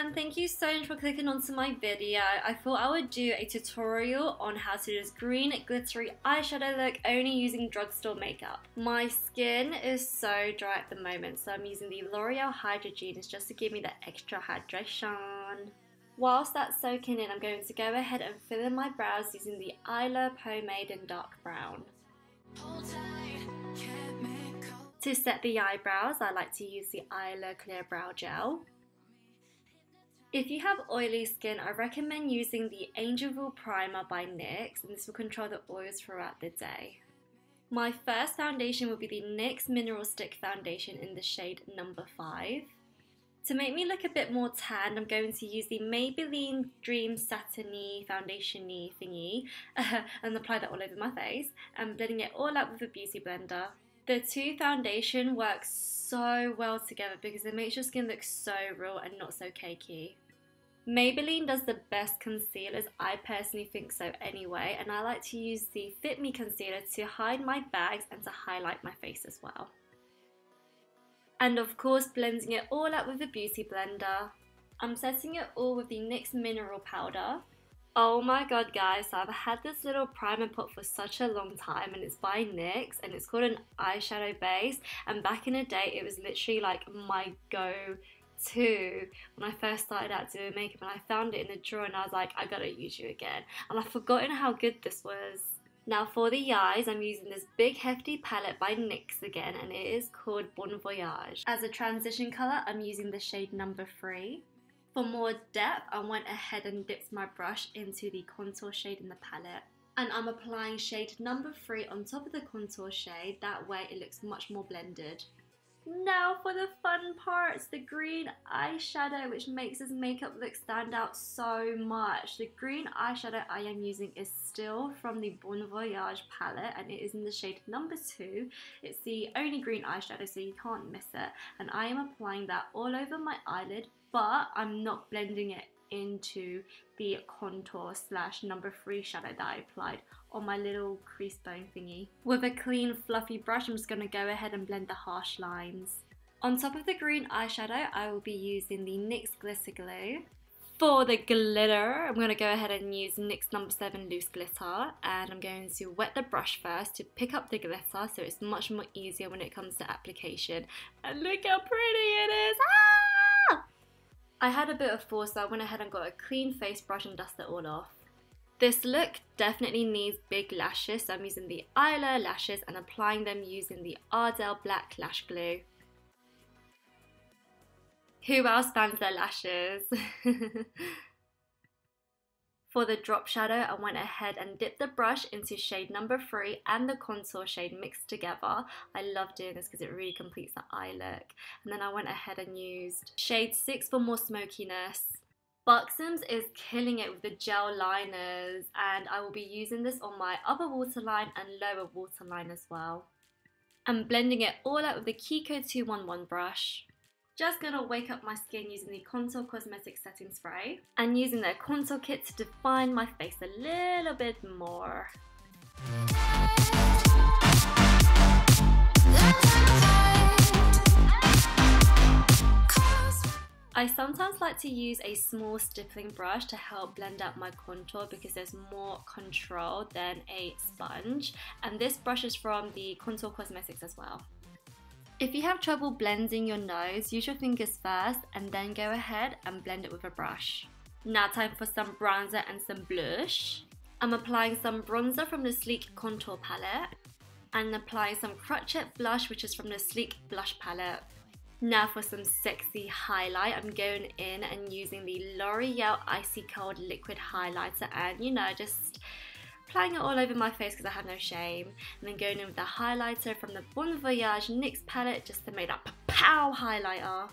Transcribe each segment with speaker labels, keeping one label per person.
Speaker 1: everyone, thank you so much for clicking onto my video. I thought I would do a tutorial on how to do this green glittery eyeshadow look only using drugstore makeup. My skin is so dry at the moment, so I'm using the Loreal Hydra just to give me that extra hydration. Whilst that's soaking in, I'm going to go ahead and fill in my brows using the Eylure pomade in dark brown. To set the eyebrows, I like to use the Eylure Clear Brow Gel. If you have oily skin, I recommend using the Angelville Primer by NYX, and this will control the oils throughout the day. My first foundation will be the NYX Mineral Stick Foundation in the shade number 5. To make me look a bit more tan, I'm going to use the Maybelline Dream Satin-y foundation-y thingy and apply that all over my face and blending it all out with a beauty blender. The two foundation work so well together because it makes your skin look so real and not so cakey. Maybelline does the best concealers, I personally think so anyway, and I like to use the Fit Me concealer to hide my bags and to highlight my face as well. And of course blending it all out with a beauty blender. I'm setting it all with the NYX Mineral Powder. Oh my god guys, so I've had this little primer pot for such a long time and it's by NYX and it's called an eyeshadow base, and back in the day it was literally like my go-to when I first started out doing makeup, and I found it in a drawer and I was like, I gotta use you again, and I've forgotten how good this was. Now for the eyes, I'm using this big hefty palette by NYX again, and it is called Bon Voyage. As a transition colour, I'm using the shade number 3. For more depth, I went ahead and dipped my brush into the contour shade in the palette. And I'm applying shade number 3 on top of the contour shade, that way it looks much more blended. Now for the fun parts, the green eyeshadow, which makes this makeup look stand out so much. The green eyeshadow I am using is still from the Bon Voyage palette and it is in the shade number 2. It's the only green eyeshadow so you can't miss it, and I am applying that all over my eyelid, but I'm not blending it into the contour slash number 3 shadow that I applied on my little crease bone thingy. With a clean fluffy brush, I'm just going to go ahead and blend the harsh lines. On top of the green eyeshadow, I will be using the NYX Glitter Glue. For the glitter, I'm going to go ahead and use NYX number 7 Loose Glitter, and I'm going to wet the brush first to pick up the glitter so it's much more easier when it comes to application. And look how pretty it is! Ah! I had a bit of force, so I went ahead and got a clean face brush and dusted it all off. This look definitely needs big lashes, so I'm using the Eylure lashes and applying them using the Ardell Black Lash Glue. Who else fans their lashes? For the drop shadow, I went ahead and dipped the brush into shade number 3 and the contour shade mixed together. I love doing this because it really completes the eye look. And then I went ahead and used shade 6 for more smokiness. Buxom's is killing it with the gel liners, and I will be using this on my upper waterline and lower waterline as well. I'm blending it all out with the Kiko 211 brush. Just gonna wake up my skin using the Contour Cosmetics setting spray and using their contour kit to define my face a little bit more. I sometimes like to use a small stippling brush to help blend out my contour because there's more control than a sponge, and this brush is from the Contour Cosmetics as well. If you have trouble blending your nose, use your fingers first and then go ahead and blend it with a brush. Now time for some bronzer and some blush. I'm applying some bronzer from the Sleek Contour palette and applying some Crotchet blush, which is from the Sleek Blush palette. Now for some sexy highlight, I'm going in and using the Loreal Icy Cold Liquid Highlighter and, you know, just applying it all over my face because I have no shame. And then going in with the highlighter from the Bon Voyage NYX palette just to make that pow highlighter.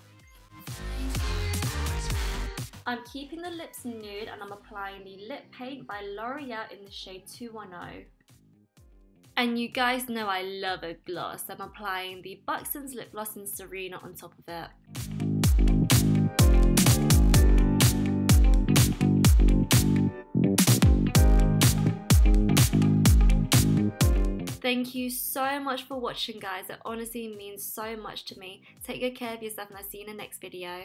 Speaker 1: I'm keeping the lips nude and I'm applying the lip paint by Loreal in the shade 210. And you guys know I love a gloss. I'm applying the Buxom's lip gloss in Sarina on top of it. Thank you so much for watching, guys. It honestly means so much to me. Take good care of yourself and I'll see you in the next video.